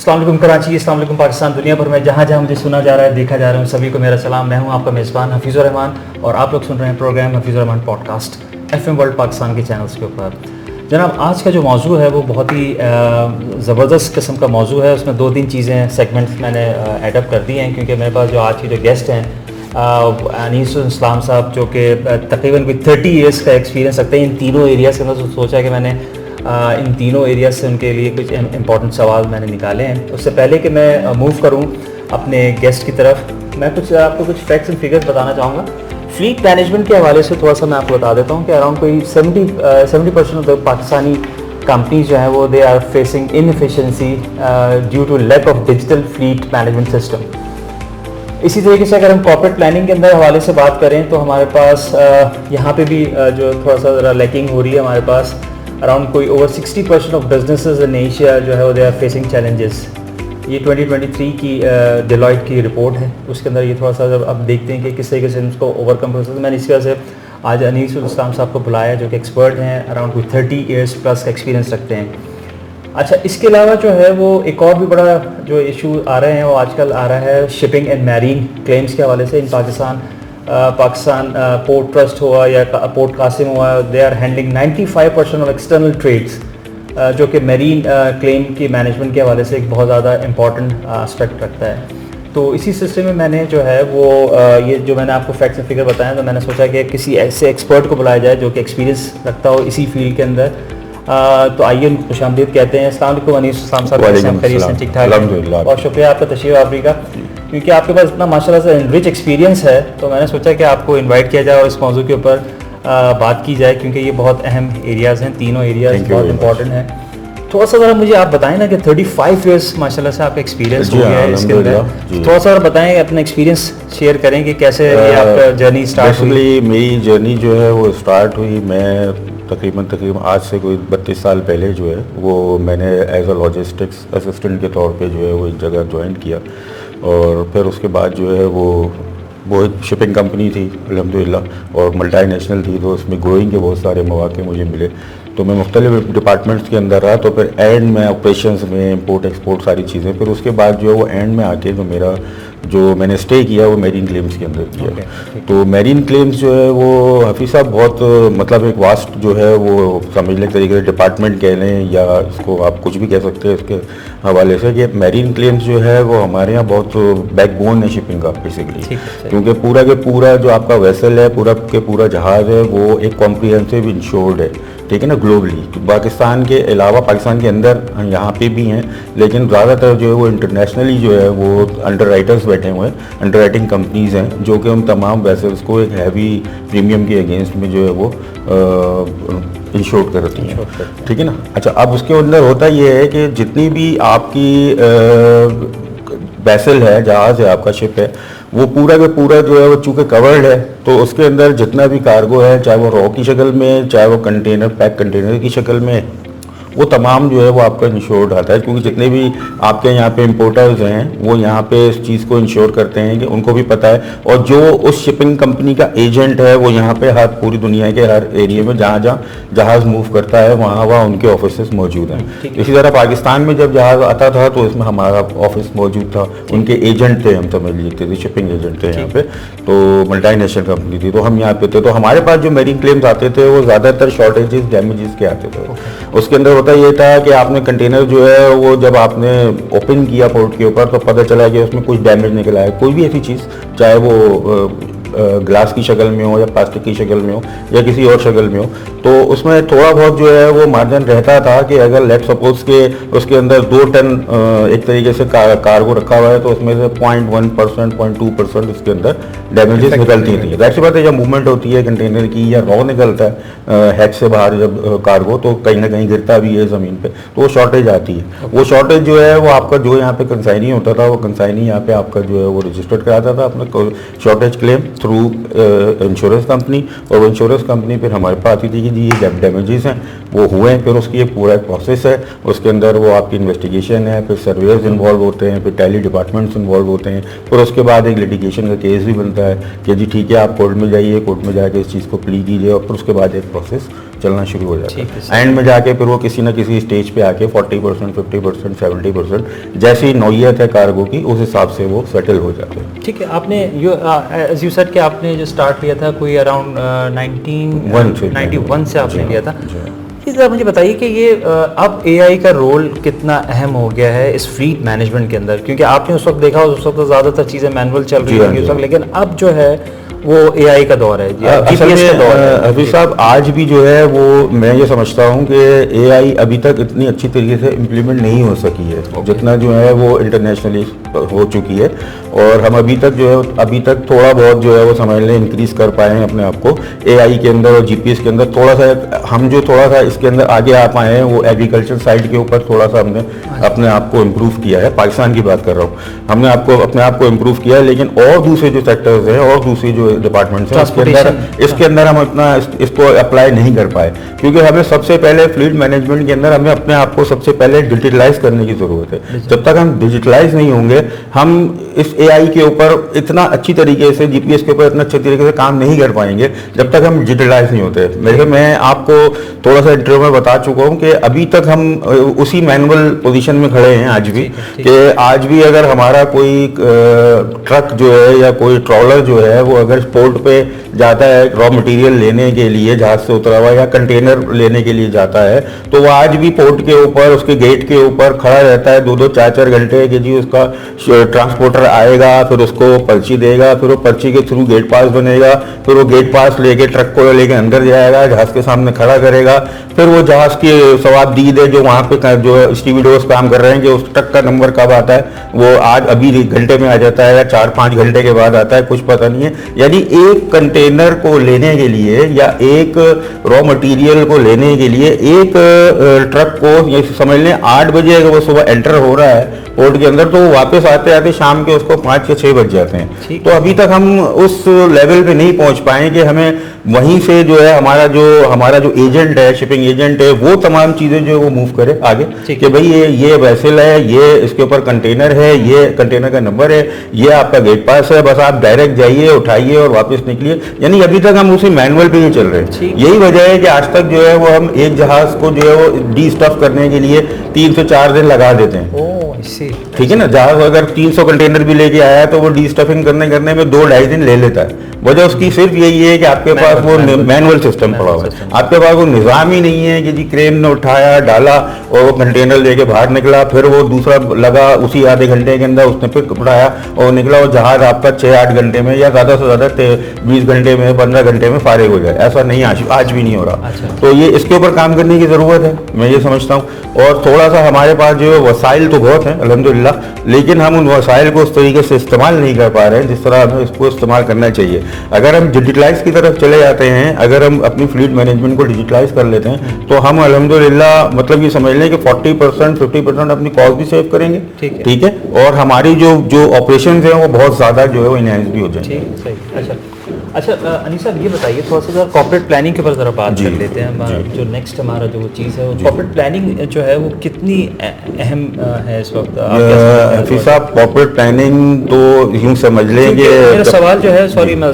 अस्सलाम वालेकुम कराची, अस्सलाम वालेकुम पाकिस्तान, दुनिया भर में जहाँ जहाँ मुझे सुना जा रहा है, देखा जा रहा है, सभी को मेरा सलाम। मैं हूँ आपका मेज़बान हफीज़ुर रहमान और आप लोग सुन रहे हैं program Hafeezur Rahman podcast FM world Pakistan के चैनल्स के ऊपर। जनाब, आज का जो मौजू है वो बहुत ही ज़बरदस्त किस्म का मौजू है। उसमें 2-3 चीज़ें सेगमेंट्स मैंने एडअप कर दी हैं, क्योंकि मेरे पास जो आज की जो गेस्ट हैं अनीसुल इस्लाम साहब, जो कि तकरीबन कोई 30 ईयर्स का एक्सपीरियंस रखते हैं इन तीनों एरियाज़ के अंदर। सोचा कि मैंने इन तीनों एरियाज से उनके लिए कुछ इंपॉर्टेंट सवाल मैंने निकाले हैं। उससे पहले कि मैं मूव करूं अपने गेस्ट की तरफ, मैं आपको कुछ फैक्ट्स एंड फिगर्स बताना चाहूँगा। फ्लीट मैनेजमेंट के हवाले से थोड़ा सा मैं आपको बता देता हूँ कि अराउंड कोई 70% ऑफ द पाकिस्तानी कंपनीज जो हैं वो they are facing inefficiency due to lack of digital fleet management system. इसी तरीके से अगर हम कॉर्पोरेट प्लानिंग के अंदर हवाले से बात करें तो हमारे पास यहाँ पे भी जो थोड़ा सा ज़रा लैकिंग हो रही है। हमारे पास अराउंड कोई over 60% of businesses in Asia जो है वो दे आर फेसिंग चैलेंजेस। ये 2023 की डेलॉयट की रिपोर्ट है, उसके अंदर ये थोड़ा सा जब अब देखते हैं कि किस तरीके से इसको ओवरकम कर सकते हैं। मैंने इसी वजह से आज अनीसुल इस्लाम साहब को बुलाया, जो कि एक्सपर्ट हैं, अराउंड कोई 30 ईयर्स प्लस का एक्सपीरियंस रखते हैं। अच्छा, इसके अलावा जो है वो एक और भी बड़ा जो इशू आ रहे हैं वो आजकल आ रहा है शिपिंग एंड मैरीन क्लेम्स के हवाले से। इन पाकिस्तान पोर्ट ट्रस्ट हुआ या पोर्ट कासिम हुआ, they are handling 95% of external trades, जो कि मैरीन क्लेम की मैनेजमेंट के हवाले से एक बहुत ज़्यादा इंपॉर्टेंट एस्पेक्ट रखता है। तो इसी सिलसिले में मैंने जो है वो ये जो मैंने आपको फैक्ट्स एंड फिगर बताया, तो मैंने सोचा कि किसी ऐसे एक्सपर्ट को बुलाया जाए जो कि एक्सपीरियंस रखता हो इसी फील्ड के अंदर। तो आइए उनको खुशामदीद कहते हैं। अस्सलाम वालेकुम अनीस साहब, ठीक ठाक, बहुत शुक्रिया आपका तशरीफ़ आवरी का, क्योंकि आपके पास इतना माशाल्लाह से रिच एक्सपीरियंस है। तो मैंने सोचा कि आपको इनवाइट किया जाए और इस मौजू के ऊपर बात की जाए, क्योंकि ये बहुत अहम एरियाज़ हैं, तीनों एरियाज़ बहुत इंपॉर्टेंट हैं। थोड़ा सा ज़रा मुझे आप बताएं ना कि 35 ईयर्स माशाल्लाह से आपका एक्सपीरियंस हो गया है इसके अंदर। थोड़ा सा बताएं, अपना एक्सपीरियंस शेयर करें कि कैसे ये आपका जर्नी स्टार्ट हुई। मेरी जर्नी जो है वो स्टार्ट हुई, मैं तकरीबन आज से कोई 32 साल पहले जो है वो मैंने एज अ लॉजिस्टिक्स असिस्टेंट के तौर पे जो है वो एक जगह ज्वाइन किया, और फिर उसके बाद जो है वो एक शिपिंग कंपनी थी अल्हम्दुलिल्लाह, और मल्टीनेशनल थी, तो उसमें ग्रोइंग के बहुत सारे मौके मुझे मिले। तो मैं मुख्तलिफ डिपार्टमेंट्स के अंदर रहा, तो फिर एंड में ऑपरेशंस में इंपोर्ट एक्सपोर्ट सारी चीज़ें, फिर उसके बाद जो है वो एंड में आके जो मैंने स्टे किया वो मैरीन क्लेम्स के अंदर किया। तो मैरीन क्लेम्स जो है वो हफीज़ साहब बहुत मतलब एक वास्ट जो है वो समझने के तरीके से डिपार्टमेंट कह लें, या इसको आप कुछ भी कह सकते हैं इसके हवाले से, कि मैरीन क्लेम्स जो है वो हमारे यहाँ बहुत बैकबोन है शिपिंग का बेसिकली, क्योंकि पूरा के पूरा जो आपका वेसल है, पूरा के पूरा जहाज़ है, वो एक कॉम्प्रिहेंसिव इंश्योर्ड है, ठीक है ना, ग्लोबली। तो पाकिस्तान के अलावा पाकिस्तान के अंदर यहाँ पे भी हैं, लेकिन ज़्यादातर जो है वो इंटरनेशनली जो है वो अंडर राइटर्स बैठे हुए हैं, अंडर राइटिंग कंपनीज हैं, जो कि उन तमाम वेसल्स को एक हैवी प्रीमियम के अगेंस्ट में जो है वो इंश्योर करती हैं, ठीक है ना। अच्छा, अब उसके अंदर होता ये है कि जितनी भी आपकी वेसल है, जहाज़ है, आपका शिप है, वो पूरा का पूरा जो है वो चूँकि कवर्ड है, तो उसके अंदर जितना भी कार्गो है, चाहे वो रॉ की शक्ल में, चाहे वो कंटेनर पैक कंटेनर की शक्ल में, वो तमाम जो है वो आपका इंश्योर्ड आता है, क्योंकि जितने भी आपके यहाँ पे इंपोर्टर्स हैं वो यहाँ पे इस चीज़ को इंश्योर करते हैं कि उनको भी पता है, और जो उस शिपिंग कंपनी का एजेंट है वो यहाँ पे हर पूरी दुनिया के हर एरिया में जहाँ जहाँ जहाज़ मूव करता है वहाँ उनके ऑफिस मौजूद हैं। इसी तरह पाकिस्तान में जब जहाज़ आता था तो इसमें हमारा ऑफिस मौजूद था, उनके एजेंट थे, हम समझ लेते थे, शिपिंग एजेंट थे यहाँ पे, तो मल्टीनेशनल कंपनी थी, तो हम यहाँ पे थे। तो हमारे पास जो मैरीन क्लेम्स आते थे वो ज़्यादातर शॉर्टेजेस डैमेजेस के आते थे। उसके अंदर ये था कि आपने कंटेनर जो है वो जब आपने ओपन किया पोर्ट के ऊपर, तो पता चला कि उसमें कुछ डैमेज निकला है, कोई भी ऐसी चीज़, चाहे वो ग्लास की शक्ल में हो या प्लास्टिक की शक्ल में हो या किसी और शक्ल में हो, तो उसमें थोड़ा बहुत जो है वो मार्जिन रहता था कि अगर लेट सपोज के उसके अंदर 2 टन एक तरीके से कार्गो रखा हुआ है, तो उसमें से 0.1%, 0.2% उसके अंदर डैमेजेस निकलती थी। ज़ाहिर सी बात है, जब मूवमेंट होती है कंटेनर की या रॉ निकलता है हैच से बाहर जब कार्गो, तो कहीं ना कहीं गिरता भी है ज़मीन पे, तो वो शॉर्टेज आती है। वो शॉर्टेज जो है वो आपका जो यहाँ पे कंसाइनी होता था, वो कंसाइनी यहाँ पे आपका जो है वो रजिस्टर्ड कराता था अपना shortage claim through insurance company, और वो इंश्योरेंस कंपनी फिर हमारे पास आती थी कि जी ये डैमेजेस हैं वो हुए हैं, फिर उसकी एक पूरा प्रोसेस है, उसके अंदर वो आपकी इन्वेस्टिगेशन है, फिर सर्वेयर्स इन्वॉल्व होते हैं, फिर टैली डिपार्टमेंट्स इन्वॉल्व होते हैं, फिर उसके बाद एक लिटिगेशन का केस भी बनता है कि जी ठीक है आप कोर्ट में जाइए, कोर्ट में जाके इस चीज़ को प्ली कीजिए, और फिर उसके बाद एक प्रोसेस चलना शुरू हो जाता ठीक है। एंड में जाके फिर वो किसी ना किसी स्टेज पे आके 40%, 50%, 70% जैसी नौइयत है कार्गो की, उस हिसाब से वो सेटल हो जाते हैं। ठीक है, आपने एज यू सेड कि आपने जो स्टार्ट लिया था कोई अराउंड 1991 से आपने लिया था। इस मुझे बताइए कि ये अब एआई का रोल कितना अहम हो गया है इस फ्लीट मैनेजमेंट के अंदर, क्योंकि आपने उस वक्त देखा उस वक्त तो ज़्यादातर चीज़ें मैनुअल चल रही होंगी उस वक्त, लेकिन अब जो है वो एआई का दौर है, जीपीएस का दौर है। हफीज साहब, आज भी जो है वो मैं ये समझता हूँ कि एआई अभी तक इतनी अच्छी तरीके से इम्प्लीमेंट नहीं हो सकी है जितना जो है वो इंटरनेशनली हो चुकी है। और हम अभी तक जो है अभी तक थोड़ा बहुत जो है वो समझ लें इंक्रीज कर पाए हैं अपने आप को एआई के अंदर और जीपीएस के अंदर। थोड़ा सा हम जो थोड़ा सा इसके अंदर आगे आ पाए हैं वो एग्रीकल्चर साइड के ऊपर थोड़ा सा हमने अपने आप को इम्प्रूव किया है। पाकिस्तान की बात कर रहा हूँ, हमने अपने आप को इम्प्रूव किया है, लेकिन और दूसरे जो सेक्टर्स हैं और दूसरी जो डिपार्टमेंट्स हैं इसके अंदर हम अपना इसको अप्लाई नहीं कर पाए, क्योंकि हमें सबसे पहले फ्लीट मैनेजमेंट के अंदर हमें अपने आप को सबसे पहले डिजिटलाइज करने की जरूरत है। जब तक हम डिजिटलाइज नहीं होंगे हम इस एआई के ऊपर इतना अच्छी तरीके से, जीपीएस के ऊपर इतना अच्छे तरीके से काम नहीं कर पाएंगे जब तक हम डिजिटलाइज नहीं होते। मैं आपको थोड़ा सा इंटरव्यू में बता चुका हूँ कि अभी तक हम उसी मैनुअल पोजीशन में खड़े हैं आज भी, कि आज भी अगर हमारा कोई ट्रक जो है या कोई ट्रॉलर जो है वो अगर पोर्ट पे जाता है रॉ मटेरियल लेने के लिए, जहाज से उतरा हुआ, या कंटेनर लेने के लिए जाता है, तो वो आज भी पोर्ट के ऊपर उसके गेट के ऊपर खड़ा रहता है 2-2, 4-4 घंटे कि जी उसका ट्रांसपोर्टर आएगा, फिर उसको पर्ची देगा, फिर वो पर्ची के थ्रू गेट पास बनेगा, फिर वो गेट पास लेके ट्रक को लेके अंदर जाएगा, जहाज के सामने खड़ा करेगा, फिर वो जहाज की सवाबदीद है जो वहाँ पे जो स्टीविडोस काम कर रहे हैं कि उस ट्रक का नंबर कब आता है, वो आज अभी घंटे में आ जाता है या 4-5 घंटे के बाद आता है, कुछ पता नहीं है। यानी एक कंटेनर को लेने के लिए या एक रॉ मटेरियल को लेने के लिए एक ट्रक को ये समझ लें 8 बजे अगर वो सुबह एंटर हो रहा है पोर्ट के अंदर, तो वो वापस आते आते शाम के उसको 5 या 6 बज जाते हैं। तो अभी तक हम उस लेवल पे नहीं पहुंच पाए कि हमें वहीं से जो है हमारा जो एजेंट है, शिपिंग एजेंट है, वो तमाम चीजें जो है वो मूव करे आगे कि भाई ये वेसल है, ये इसके ऊपर कंटेनर है, ये कंटेनर का नंबर है, ये आपका गेट पास है, बस आप डायरेक्ट जाइए, उठाइए और वापस निकलिए। यानी अभी तक हम उसी मैनुअल पे ही चल रहे हैं। यही वजह है कि आज तक जो है वो हम एक जहाज को जो है वो डी स्टफ करने के लिए 3 से 4 दिन लगा देते हैं। ठीक है ना, जहाज अगर 300 कंटेनर भी लेके आया है तो वो डी स्टफिंग करने में 2-2.5 दिन ले लेता है। वजह उसकी सिर्फ यही है कि आपके पास वो मैनुअल सिस्टम पड़ा हुआ है, आपके पास वो निज़ाम ही नहीं है कि जी क्रेन ने उठाया, डाला और वो कंटेनर लेके बाहर निकला, फिर वो दूसरा लगा उसी आधे घंटे के अंदर उसने फिर उठाया और निकला, वो जहाज आपका 6-8 घंटे में या ज़्यादा से ज़्यादा 20 घंटे में, 15 घंटे में फारिग हो जाए। ऐसा नहीं आज भी नहीं हो रहा। तो ये इसके ऊपर काम करने की ज़रूरत है, मैं ये समझता हूँ। और थोड़ा सा हमारे पास जो वसाइल तो बहुत हैं अल्हम्दुलिल्लाह, लेकिन हम उन वसाइल को उस तरीके से इस्तेमाल नहीं कर पा रहे हैं जिस तरह हमें इसको इस्तेमाल करना चाहिए। अगर हम डिजिटलाइज की तरफ चले जाते हैं, अगर हम अपनी फ्लीट मैनेजमेंट को डिजिटलाइज कर लेते हैं, तो हम अल्हम्दुलिल्लाह मतलब ये समझ लें कि 40%, 50% अपनी कॉस्ट भी सेव करेंगे। ठीक है, और हमारी जो ऑपरेशन हैं वो बहुत ज़्यादा जो है वो इनहेंस भी हो जाएंगे। अच्छा अनीस साहब, ये बताइए थोड़ा सा कॉर्पोरेट प्लानिंग के ऊपर ज़रा बात कर लेते हैं। जो नेक्स्ट हमारा जो चीज़ है वो कॉर्पोरेट प्लानिंग जो है वो कितनी अहम है इस वक्त? हफीज साहब, कॉर्पोरेट प्लानिंग तो यूँ समझ लेंगे। मेरा सवाल जो है, सॉरी मैं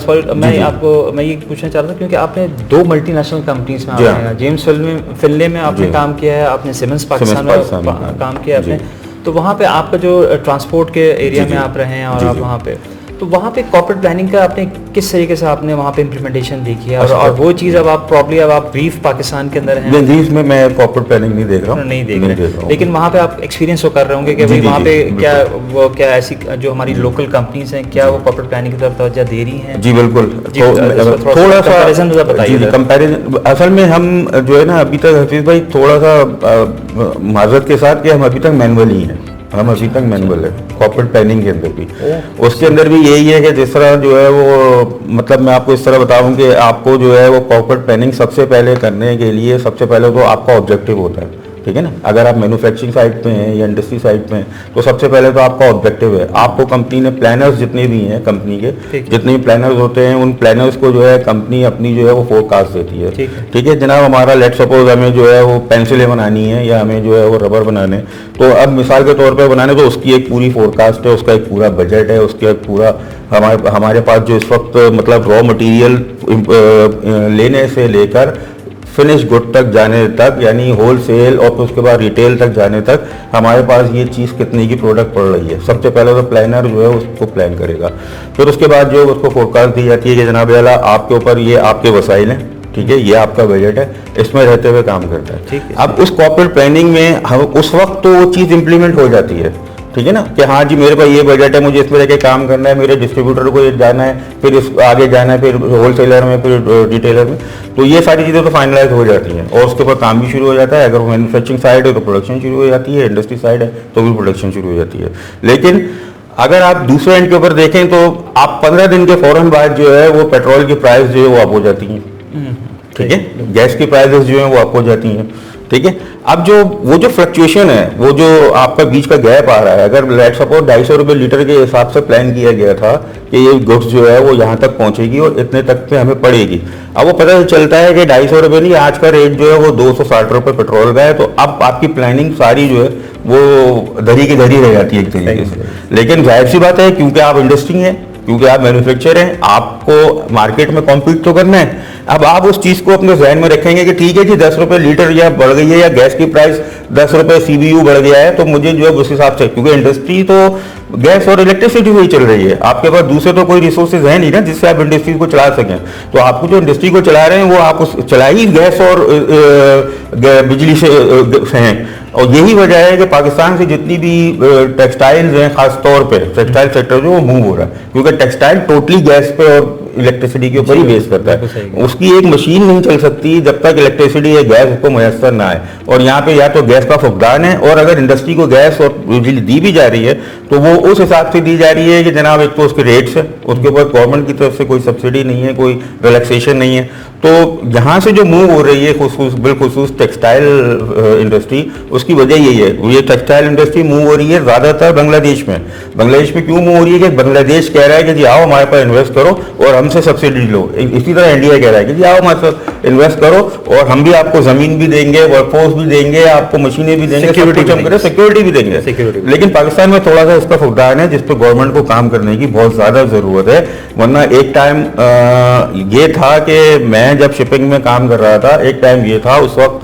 ये पूछना चाह रहा था, क्योंकि आपने 2 मल्टीनेशनल कंपनीज में आपने जेम्स फिनले में आपने काम किया है, आपने सिमेंस पाकिस्तान में काम किया आपने, तो वहाँ पे आपका जो ट्रांसपोर्ट के एरिया में आप रहे हैं और आप वहाँ पे, तो वहाँ पे कॉर्पोरेट प्लानिंग का आपने किस तरीके से आपने वहाँ पे इम्प्लीमेंटेशन देखी है? और वो चीज़ अब आप ब्रीफ पाकिस्तान के अंदर हैं। ब्रीफ में मैं कॉर्पोरेट प्लानिंग नहीं देख रहा हूँ, नहीं देख रहा हूँ, लेकिन वहाँ पे आप एक्सपीरियंस कर रहे होंगे कि भाई वहाँ पे क्या ऐसी जो हमारी लोकल कंपनीज हैं, क्या वो कॉर्पोरेट प्लानिंग की तरफ तवज्जो दे रही हैं? जी बिल्कुल, थोड़ा सा बताइए कंपैरिजन। असल में हम जो है ना अभी तक हफीज भाई थोड़ा सा माजरत के साथ कि हम अभी तक मैनुअल ही हैं, हम अभी तक मैनुअल है कॉर्पोरेट प्लानिंग के अंदर भी। उसके अंदर भी यही है कि जिस तरह जो है वो मतलब मैं आपको इस तरह बताऊं कि आपको जो है वो कॉर्पोरेट प्लानिंग सबसे पहले करने के लिए सबसे पहले तो आपका ऑब्जेक्टिव होता है। ठीक है ना, अगर आप मैन्युफैक्चरिंग साइड पे हैं या इंडस्ट्री साइड पे हैं तो सबसे पहले तो आपका ऑब्जेक्टिव है। आपको कंपनी ने प्लानर्स जितने भी हैं, कंपनी के जितने भी प्लानर्स होते हैं, उन प्लानर्स को जो है कंपनी अपनी जो है वो फोरकास्ट देती है। ठीक है जनाब, हमारा लेट सपोज हमें जो है वो पेंसिलें बनानी है या हमें जो है वो रबर बनाने, तो अब मिसाल के तौर पर बनाने तो उसकी एक पूरी फोरकास्ट है, उसका एक पूरा बजट है, उसका एक पूरा हमारे पास जो इस वक्त मतलब रॉ मटेरियल लेने से लेकर फिनिश गुड तक जाने तक, यानी होलसेल और फिर उसके बाद रिटेल तक जाने तक हमारे पास ये चीज़ कितने की प्रोडक्ट पड़ रही है। सबसे पहले तो प्लानर जो है उसको प्लान करेगा, फिर उसके बाद जो है उसको फोरकास्ट दी जाती है कि जनाब वाला आपके ऊपर ये आपके वसाइल हैं, ठीक है, ये आपका बजट है, इसमें रहते हुए काम करता है। ठीक है। अब उस कॉर्पोरेट प्लानिंग में हम उस वक्त तो वो चीज़ इंप्लीमेंट हो जाती है, ठीक है ना, कि हाँ जी मेरे पास ये बजट है, मुझे इसमें रह के काम करना है, मेरे डिस्ट्रीब्यूटर को ये जाना है, फिर इस आगे जाना है, फिर होलसेलर में, फिर रिटेलर में, तो ये सारी चीज़ें तो फाइनलाइज हो जाती हैं और उसके ऊपर काम भी शुरू हो जाता है। अगर वो मैन्युफैक्चरिंग साइड है तो प्रोडक्शन शुरू हो जाती है, इंडस्ट्री साइड है तो भी प्रोडक्शन शुरू हो जाती है। लेकिन अगर आप दूसरे एंड के ऊपर देखें तो आप 15 दिन के फौरन बाद जो है वो पेट्रोल की प्राइस जो है वो अप हो जाती हैं, ठीक है, गैस की प्राइसेस जो है वो अप हो जाती हैं, ठीक है। अब जो वो जो फ्लक्चुएशन है, वो जो आपका बीच का गैप आ रहा है, अगर लेट सपोज 250 रुपये लीटर के हिसाब से प्लान किया गया था कि ये गुड्स जो है वो यहाँ तक पहुँचेगी और इतने तक पे हमें पड़ेगी, अब वो पता चलता है कि 250 रुपये नहीं, आज का रेट जो है वो 260 रुपये पेट्रोल का है, तो अब आपकी प्लानिंग सारी जो है वो धरी की धरी रह जाती है एक तरीके से। लेकिन जाहिर सी बात है, क्योंकि आप इंडस्ट्री हैं, क्योंकि आप मैन्युफैक्चर हैं, आपको मार्केट में कॉम्पीट तो करना है। अब आप उस चीज़ को अपने जहन में रखेंगे कि ठीक है जी 10 रुपये लीटर या बढ़ गई है, या गैस की प्राइस 10 रुपये CBU बढ़ गया है, तो मुझे जो है उस हिसाब से, क्योंकि इंडस्ट्री तो गैस और इलेक्ट्रिसिटी से ही चल रही है, आपके पास दूसरे तो कोई रिसोर्सेज है नहीं ना जिससे आप इंडस्ट्री को चला सकें। तो आपको जो इंडस्ट्री को चला रहे हैं वो आप उस चलाई गैस और बिजली से हैं, और यही वजह है कि पाकिस्तान से जितनी भी टेक्सटाइल्स हैं, खास तौर पे टेक्सटाइल सेक्टर जो वो मूव हो रहा है, क्योंकि टेक्सटाइल टोटली गैस पे और इलेक्ट्रिसिटी के ऊपर ही बेस करता है। उसकी एक मशीन नहीं चल सकती जब तक इलेक्ट्रिसिटी या गैस उसको मैसर ना आए, और यहाँ पे या तो गैस का फुकदान है, और अगर इंडस्ट्री को गैस और बिजली दी भी जा रही है तो वो उस हिसाब से दी जा रही है कि जनाब एक तो उसके रेट्स है, उसके ऊपर गवर्नमेंट की तरफ से कोई सब्सिडी नहीं है, कोई रिलैक्सेशन नहीं है। तो यहाँ से जो मूव हो रही है बिलखुसूस टेक्सटाइल इंडस्ट्री, उसकी वजह यही है, ये टेक्सटाइल इंडस्ट्री मूव हो रही है ज़्यादातर बांग्लादेश में। बांग्लादेश में क्यों मूव हो रही है कि बांग्लादेश कह रहा है कि जी आओ हमारे पास इन्वेस्ट करो और हमसे सब्सिडी लो। इसी तरह इंडिया कह रहा है कि जी आओ हमारे साथ इन्वेस्ट करो और हम भी आपको ज़मीन भी देंगे, वर्कफोर्स भी देंगे, आपको मशीनें भी देंगे, सिक्योरिटी भी देंगे। लेकिन पाकिस्तान में थोड़ा सा इसका फुकदान है जिस पर गवर्नमेंट को काम करने की बहुत ज़्यादा ज़रूरत है। वरना एक टाइम ये था कि मैं जब शिपिंग में काम कर रहा था, एक टाइम ये था, उस वक्त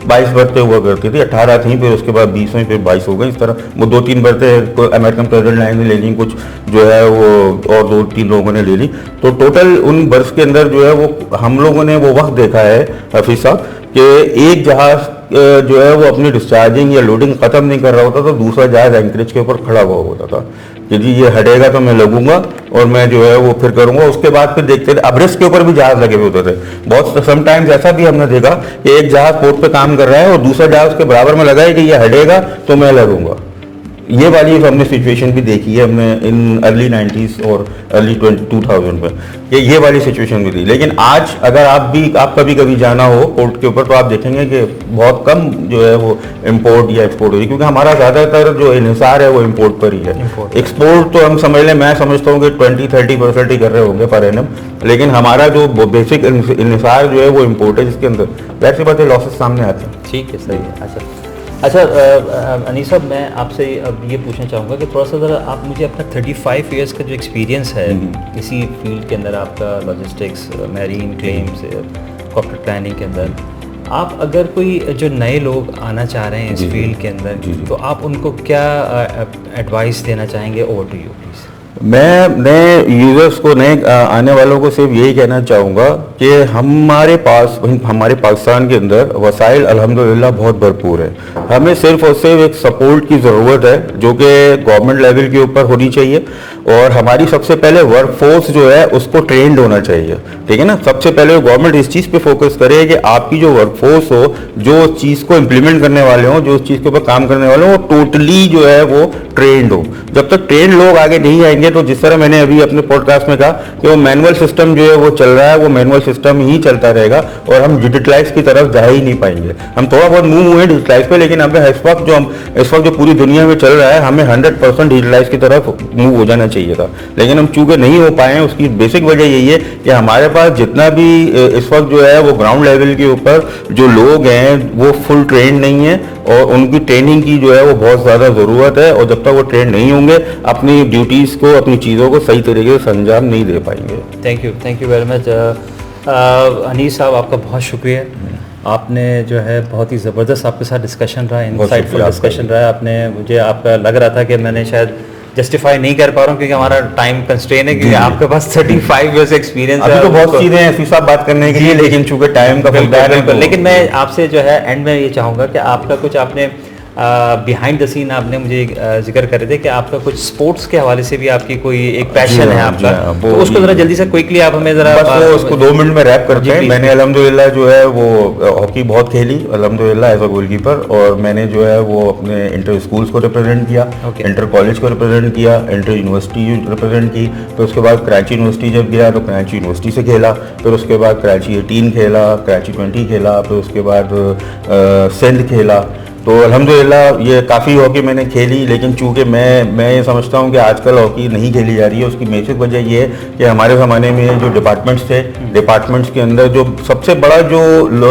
22 बरतें हुआ करती थी, 18 थी, फिर उसके बाद 20 हुई, फिर 22 हो गई। इस तरह वो 2-3 बरतें अमेरिकन प्रेसिडेंट लाइन ने ले ली, कुछ जो है वो और 2-3 लोगों ने ले ली। तो टोटल उन बर्स के अंदर जो है वो हम लोगों ने वो वक्त देखा है हफीज साहब कि एक जहाज जो है वो अपनी डिस्चार्जिंग या लोडिंग खत्म नहीं कर रहा होता तो दूसरा जहाज एंकरेज के ऊपर खड़ा हुआ होता था कि जी ये हटेगा तो मैं लगूंगा और मैं जो है वो फिर करूंगा। उसके बाद फिर देखते थे अब्रेस्ट के ऊपर भी जहाज लगे हुए होते थे। बहुत समटाइम्स ऐसा भी हमने देखा कि एक जहाज पोर्ट पे काम कर रहा है और दूसरा जहाज के बराबर में लगा है कि ये हटेगा तो मैं लगूंगा। ये वाली हमने सिचुएशन भी देखी है हमने इन अर्ली 90s और अर्ली 2000 में, ये वाली सिचुएशन भी थी। लेकिन आज अगर आप कभी जाना हो पोर्ट के ऊपर तो आप देखेंगे कि बहुत कम जो है वो इंपोर्ट या एक्सपोर्ट हो रही है, क्योंकि हमारा ज़्यादातर जो इन्हिसार है वो इंपोर्ट पर ही है। एक्सपोर्ट तो हम समझ लें, मैं समझता हूँ कि 20-30% ही कर रहे होंगे पर एनम, लेकिन हमारा जो बेसिक इन्हिसार जो है वो इम्पोर्ट है, जिसके अंदर वैसी बातें लॉसेस सामने आते हैं। ठीक है, सही है। अच्छा अनीस साहब, मैं आपसे अब ये पूछना चाहूँगा कि थोड़ा सा ज़रा आप मुझे अपना 35 इयर्स का जो एक्सपीरियंस है इसी फील्ड के अंदर, आपका logistics, marine claims, corporate planning के अंदर, आप अगर कोई जो नए लोग आना चाह रहे हैं इस फील्ड के अंदर, तो आप उनको क्या एडवाइस देना चाहेंगे? Over to you please. मैं नए यूज़र्स को, नए आने वालों को सिर्फ यही कहना चाहूँगा कि हमारे पाकिस्तान के अंदर वसाइल अल्हम्दुलिल्लाह बहुत भरपूर है। हमें सिर्फ और सिर्फ एक सपोर्ट की ज़रूरत है जो कि गवर्नमेंट लेवल के ऊपर होनी चाहिए, और हमारी सबसे पहले वर्कफोर्स जो है उसको ट्रेंड होना चाहिए, ठीक है ना। सबसे पहले गवर्नमेंट इस चीज़ पे फोकस करे कि आपकी जो वर्कफोर्स हो, जो उस चीज़ को इम्प्लीमेंट करने वाले हों, जो उस चीज़ के ऊपर काम करने वाले हों, वो टोटली जो है वो ट्रेंड हो। जब तक ट्रेंड लोग आगे नहीं आएंगे तो जिस तरह मैंने अभी अपने पॉडकास्ट में कहा कि वो मैनुअल सिस्टम जो है वो चल रहा है, वो मैनुअल सिस्टम ही चलता रहेगा और हम डिजिटलाइज की तरफ जा ही नहीं पाएंगे। हम थोड़ा बहुत मूव हुए डिजिटलाइज पे, लेकिन हमें इस वक्त जो पूरी दुनिया में चल रहा है, हमें 100% डिजिटलाइज की तरफ मूव हो जाना चाहिए था, लेकिन हम चूंकि नहीं हो पाए हैं। उसकी बेसिक वजह यही है कि हमारे पास जितना भी इस वक्त जो है वो ग्राउंड लेवल के ऊपर जो लोग हैं वो फुल ट्रेंड नहीं है, और उनकी ट्रेनिंग की जो है वो बहुत ज़्यादा ज़रूरत है, और जब तक वो ट्रेंड नहीं होंगे अपनी ड्यूटीज़ को, अपनी चीज़ों को सही तरीके से अंजाम नहीं दे पाएंगे। Thank you very much Anees साहब, आपका बहुत शुक्रिया। आपने जो है बहुत ही ज़बरदस्त आपके साथ डिस्कशन रहा, इंसाइटफुल शुक्रिया डिस्कशन रहा। आपने मुझे आपका लग रहा था कि मैंने शायद जस्टिफाई नहीं कर पा रहा हूँ क्योंकि हमारा टाइम कंस्ट्रेन है, क्योंकि आपके पास 35 इयर्स एक्सपीरियंस है। अभी तो बहुत चीज़ें हैं ऐसी सब बात करने के लिए, लेकिन चूंकि टाइम का फुकदार है। लेकिन मैं आपसे जो है एंड में ये चाहूँगा कि आपका कुछ आपने बिहाइंड द सीन आपने मुझे जिक्र कर रहे थे कि आपका कुछ स्पोर्ट्स के हवाले से भी आपकी कोई एक पैशन है आपका, तो उसको ज़रा जल्दी से क्विकली आप हमें ज़रा उसको 2 मिनट में रैप करते हैं। मैंने अल्हम्दुलिल्लाह जो है वो हॉकी बहुत खेली अल्हम्दुलिल्लाह एज अ गोलकीपर, और मैंने जो है वो अपने इंटर स्कूल्स को रिप्रेजेंट किया, इंटर कॉलेज को रिप्रेजेंट किया, इंटर यूनिवर्सिटी रिप्रेजेंट की। फिर उसके बाद कराची यूनिवर्सिटी जब गया तो कराची यूनिवर्सिटी से खेला, फिर उसके बाद कराची 18 खेला, कराची 20 खेला, फिर उसके बाद सिंध खेला। तो अल्हम्दुलिल्लाह ये काफ़ी हॉकी मैंने खेली, लेकिन चूँकि मैं ये समझता हूँ कि आजकल हॉकी नहीं खेली जा रही है। उसकी बेसिक वजह ये है कि हमारे ज़माने में जो डिपार्टमेंट्स थे, डिपार्टमेंट्स के अंदर जो सबसे बड़ा जो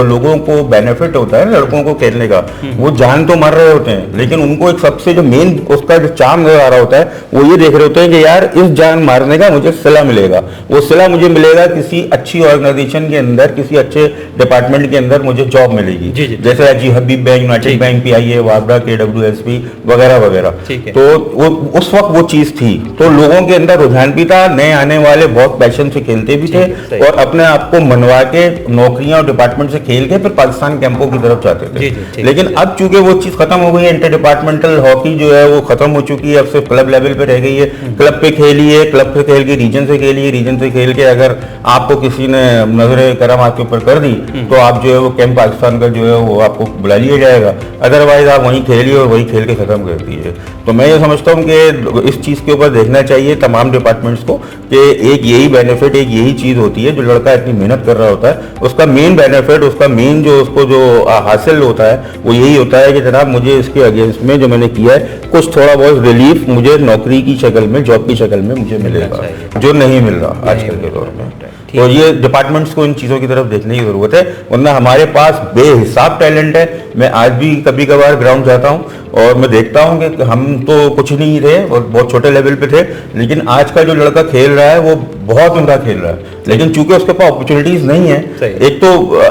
लोगों को बेनिफिट होता है लड़कों को खेलने का, वो जान तो मर रहे होते हैं, लेकिन उनको एक सबसे जो मेन उसका जो चार्म नजर आ रहा होता है वो ये देख रहे होते हैं कि यार इस जान मारने का मुझे सिला मिलेगा। वो सिला मुझे मिलेगा किसी अच्छी ऑर्गेनाइजेशन के अंदर, किसी अच्छे डिपार्टमेंट के अंदर मुझे जॉब मिलेगी, जैसे अजी Habib bank, united bank, PIA, वाबरा, KWSP वगैरह वगैरह। तो वो उस वक्त वो चीज थी, तो लोगों के अंदर रुझान भी था, नए आने वाले बहुत पैशन से खेलते भी थे और अपने आप को मनवा के नौकरियां और डिपार्टमेंट से खेल के फिर पाकिस्तान कैंपों की तरफ जाते थे। लेकिन अब चूंकि वो चीज खत्म हो गई है, इंटर डिपार्टमेंटल हॉकी जो है वो खत्म हो चुकी है, अब सिर्फ क्लब लेवल पे रह गई है। क्लब पे खेलिए, क्लब पे खेल के रीजन से खेलिए, रीजन से खेल के अगर आपको किसी ने नजर करम आपके ऊपर कर दी तो आप जो है वो कैंप पाकिस्तान का जो है वो आपको बुला लिया जाएगा, अदरवाइज आप वहीं खेलिए और वहीं खेल के खत्म कर दीजिए। तो मैं ये समझता हूँ कि इस चीज़ के ऊपर देखना चाहिए तमाम डिपार्टमेंट्स को कि एक यही बेनिफिट, एक यही चीज़ होती है जो लड़का इतनी मेहनत कर रहा होता है, उसका मेन बेनिफिट, उसका मेन जो उसको जो हासिल होता है वो यही होता है कि जनाब मुझे इसके अगेंस्ट में जो मैंने किया है कुछ थोड़ा बहुत रिलीफ मुझे नौकरी की शक्ल में, जॉब की शक्ल में मुझे मिलेगा, जो नहीं मिल रहा आजकल के दौर में। तो ये डिपार्टमेंट्स को इन चीज़ों की तरफ देखने की ज़रूरत है, वरना हमारे पास बेहिसाब टैलेंट है। मैं आज भी कभी कभार ग्राउंड जाता हूँ और मैं देखता हूँ कि हम तो कुछ नहीं थे और बहुत छोटे लेवल पे थे, लेकिन आज का जो लड़का खेल रहा है वो बहुत उम्दा खेल रहा है, लेकिन चूंकि उसके पास अपॉर्चुनिटीज नहीं है, एक तो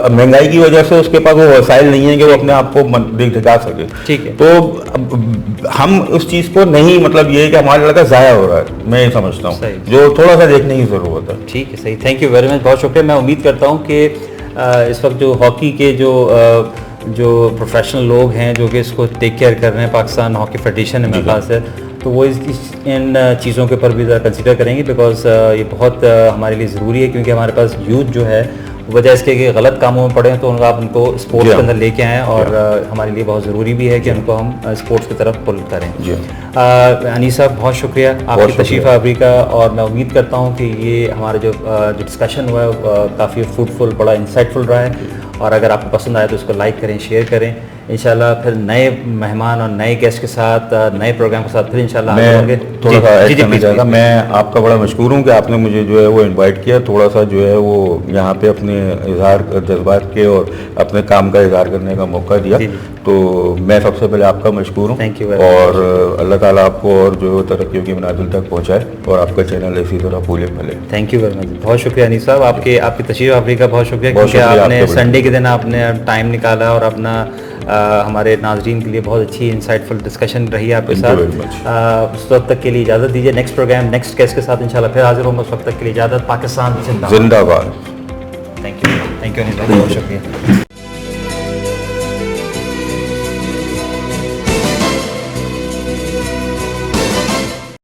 महंगाई की वजह से उसके पास वो वसाइल नहीं है कि वो अपने आप को दिखा सके। ठीक है, तो हम उस चीज़ को नहीं, मतलब ये है कि हमारा लड़का ज़ाया हो रहा है, मैं ये समझता हूँ, जो थोड़ा सा देखने की ज़रूरत है। ठीक है, सही, थैंक यू वेरी मच, बहुत शुक्रिया। मैं उम्मीद करता हूँ कि इस वक्त जो हॉकी के जो प्रोफेशनल लोग हैं जो कि इसको टेक केयर कर रहे हैं, पाकिस्तान हॉकी फेडरेशन है मेरे पास है, तो वो इन चीज़ों के ऊपर भी ज़रा कंसिडर करेंगे, बिकॉज ये बहुत हमारे लिए ज़रूरी है, क्योंकि हमारे पास यूथ जो है वजह इसके कि गलत कामों में पड़े हैं, तो आप उनको स्पोर्ट्स के अंदर लेके आएँ, और हमारे लिए बहुत ज़रूरी भी है कि उनको हम स्पोर्ट्स की तरफ पुल करें। अनीस साहब, बहुत शुक्रिया आपकी तशरीफ़ आवरी का, और मैं उम्मीद करता हूँ कि ये हमारा जो डिस्कशन हुआ है काफ़ी फ्रूटफुल, बड़ा इंसाइटफुल रहा है, और अगर आपको पसंद आए तो उसको लाइक करें, शेयर करें। इंशाल्लाह फिर नए मेहमान और नए गेस्ट के साथ, नए प्रोग्राम के साथ फिर इंशाल्लाह मैं थोड़ा सा ऐड करना चाहता, मैं आपका बड़ा मशकूर हूँ कि आपने मुझे जो है वो इनवाइट किया, थोड़ा सा जो है वो यहाँ पे अपने इजहार जज्बात के और अपने काम का इजहार करने का मौका दिया, तो मैं सबसे पहले आपका मशकूर हूँ। थैंक यू, और अल्लाह ताला आपको और जो तरक्कियों की मंजिल तक पहुँचाए और आपका चैनल इसी तरह फूले फले। थैंक यू वेरी मच, बहुत शुक्रिया अनीस साहब, आपकी तशरीफ़ आवरी का बहुत शुक्रिया, क्योंकि आपने संडे के दिन आपने टाइम निकाला और अपना हमारे नाज़रीन के लिए बहुत अच्छी इंसाइटफुल डिस्कशन रही आपके साथ। उस वक्त तक के लिए इजाज़त दीजिए, नेक्स्ट प्रोग्राम नेक्स्ट गेस्ट के साथ इंशाल्लाह फिर हाजिर होंगे, उस वक्त तक के लिए इजाज़त। पाकिस्तान जिंदाबाद। जिंदाबाद। थैंक यू अनीस भाई, बहुत शुक्रिया।